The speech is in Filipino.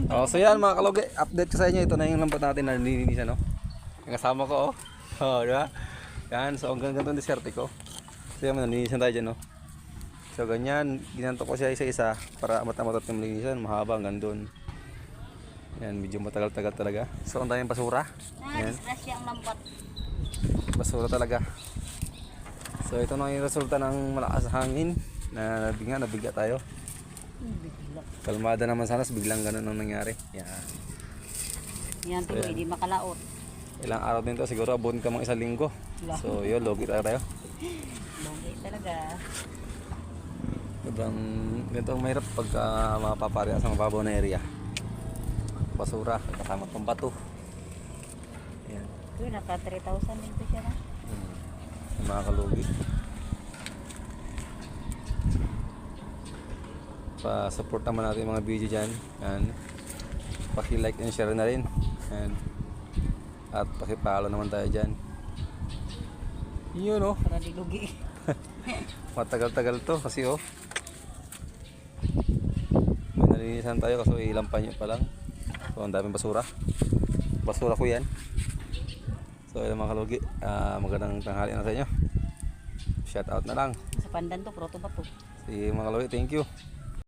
Oh, so yan mga kalugi, update ko sa inyo. Ito na yung lambat natin na nilinisan, no? Yung kasama ko, oh. Oh, di ba? Yan, so hanggang ganito ang diskarte ko. So yan, nalinisan tayo dyan, no? So ganyan, ginanto ko siya isa-isa para mata-matot yung linisan. Mahaba hanggang doon. Yan, medyo matagal-tagal talaga. So ang daming basura. Yan, Disgrasya ang lambat. basura talaga. So ito na yung resulta ng malakas na hangin na nabiga tayo. Kalmada naman sana, biglang ganun ang nangyari. Yan. Yan, So, pero yan. hindi makalaot. Ilang araw din to, siguro abot ka mga 1 linggo. So yun, logi tayo. Logi talaga. Sobrang ganito ang mahirap pagka mapapareha sa mababaw na area. Basura, kasama pang bato. Yan. Ito, naka 3,000 dito siya na. Yung mga kalugi. Pa-support naman natin yung mga video dyan. Yan. Paki-like and share na rin. Yan. At paki-follow naman tayo dyan. Yun, oh. Para di lugi. Matagal-tagal to kasi, oh. May nalinisan tayo kasi ilang panyo pa lang. So ang daming basura. Basura ko yan. So yun mga kalugi, magandang tanghali na sa inyo. Shout out na lang. Sa pandan to, proto ba to? Si mga kalugi, thank you.